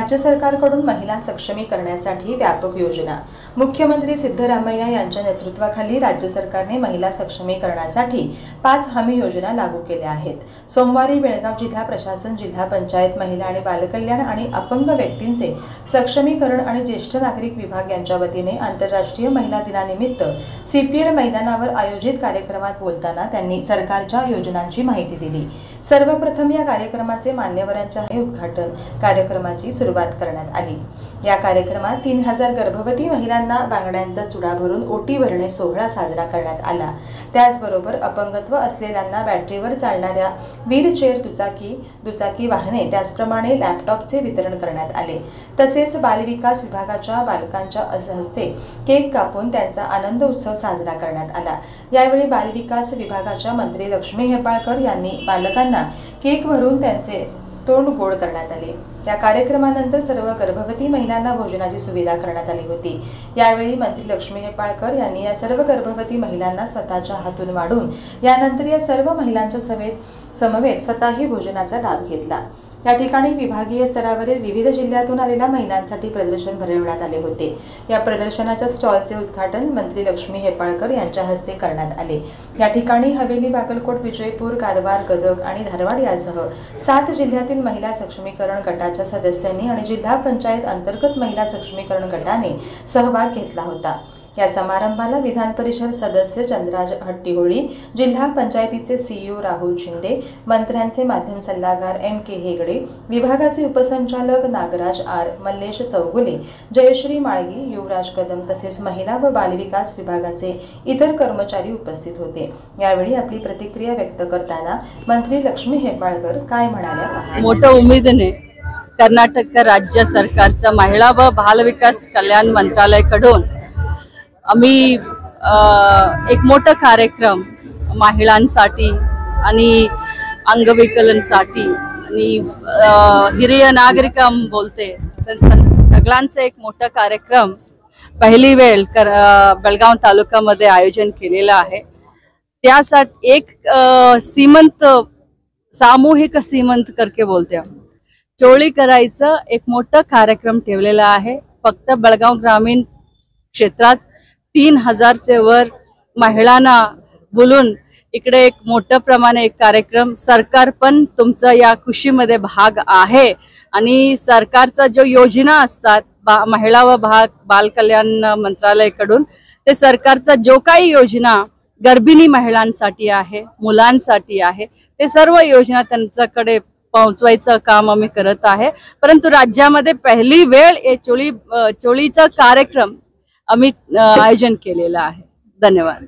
राज्य सरकारकडून महिला सक्षमीकरणासाठी व्यापक योजना। मुख्यमंत्री सिद्धरामय्या यांच्या नेतृत्वाखाली राज्य सरकारने महिला सक्षमीकरणासाठी 5 हमी योजना लागू केल्या आहेत। सोमवारी बेळगाव जिल्हा प्रशासन, जिल्हा पंचायत, महिला आणि बालकल्याण आणि अपंग व्यक्तींचे सक्षमीकरण आणि ज्येष्ठ नागरिक विभाग यांच्या वतीने आंतरराष्ट्रीय महिला दिनानिमित्त सीपीएल मैदानावर आयोजित कार्यक्रमात बोलताना त्यांनी सरकारच्या योजनांची माहिती दिली। सर्वप्रथम या कार्यक्रमाचे मान्यवरांच्या उद्घाटन कार्यक्रमाची सुरुवात करण्यात आली। या कार्यक्रमात 3000 गर्भवती महिलांना बांगड्यांचा चुडा भरून ओटी भरणे सोहळा साजरा करण्यात आला। त्याचबरोबर अपंगत्व असलेल्यांना बॅटरीवर चालणाऱ्या व्हीलचेअर, दुचाकी वाहने, त्याचप्रमाणे लॅपटॉपचे वितरण करण्यात आले। तसेच बालविकास विभागाच्या बालकांच्या हस्ते केक कापून त्यांचा आनंद उत्सव साजरा करण्यात आला। यावेळी बालविकास विभागाच्या मंत्री लक्ष्मी हेब्बाळकर यांनी बालकांना केक भरून त्यांचे तोंड गोड करण्यात आले। या कार्यक्रमानंतर सर्व गर्भवती महिलांना भोजनाची सुविधा करण्यात आली होती। यावेळी मंत्री लक्ष्मी हेब्बाळकर यांनी या सर्व गर्भवती महिलांना स्वतःच्या हातून वाढून यानंतर या सर्व महिलांच्या समवेत स्वतःही भोजनाचा लाभ घेतला। या ठिकाणी विभागीय स्तरावरील विविध जिल्ह्यातून आलेल्या महिलांसाठी प्रदर्शन भरवण्यात आले होते। या प्रदर्शनाच्या स्टॉलचे उद्घाटन मंत्री लक्ष्मी हेब्बाळकर यांच्या हस्ते करण्यात आले। या ठिकाणी हवेली, बागलकोट, विजयपूर, कारवार, गदग आणि धारवाड यासह 7 जिल्ह्यातील महिला सक्षमीकरण गटाच्या सदस्यांनी आणि जिल्हा पंचायत अंतर्गत महिला सक्षमीकरण गटाने सहभाग घेतला होता। या समारंभाला विधान परिषद सदस्य चंद्राज हट्टीहोळी, जिल्हा पंचायतीचे सीईओ राहुल शिंदे, मंत्र्यांचे माध्यम सल्लागार MK हेगडे, विभागाचे उपसंचालक नागराज आर, मल्लेश चौगुले, जयश्री माळगी, युवराज कदम तसेच महिला व बालविकास विभागाचे इतर कर्मचारी उपस्थित होते। यावेळी आपली प्रतिक्रिया व्यक्त करताना मंत्री लक्ष्मी हेब्बाळकर काय म्हणाल्या? मोठ्या उमेदीने कर्नाटक राज्य सरकारचा महिला व बालविकास कल्याण मंत्रालयाकडून आम्ही एक मोठा कार्यक्रम महिलांसाठी आणि अंगविकलांसाठी आणि हिरिय नागरिक बोलते सगळ्यांचा एक मोठा कार्यक्रम पहिली वेळ बेळगाव तालुक्यामध्ये आयोजन केलेला आहे। त्यासाठी एक सामूहिक सीमंत करके बोलते चोळी करायचं एक मोठा कार्यक्रम ठेवलेला आहे। फक्त बेळगाव ग्रामीण क्षेत्रात 3000 वर महिलांना बोलून इकडे एक मोठ्या प्रमाणे एक कार्यक्रम सरकार पण तुमचा या खुशीमध्ये भाग आहे आणि सरकारचा जो योजना असतात महिला व बाल कल्याण मंत्रालयाकडून ते सरकारचा जो काही योजना गर्भिणी महिलांसाठी आहे, मुलांसाठी आहे, ते सर्व योजना त्यांच्याकडे पोहोचवायचं काम आम्ही करत आहे। परंतु राज्यामध्ये पहिली वेळ हे चोळीचा कार्यक्रम आम्ही आयोजन केलेला आहे। धन्यवाद।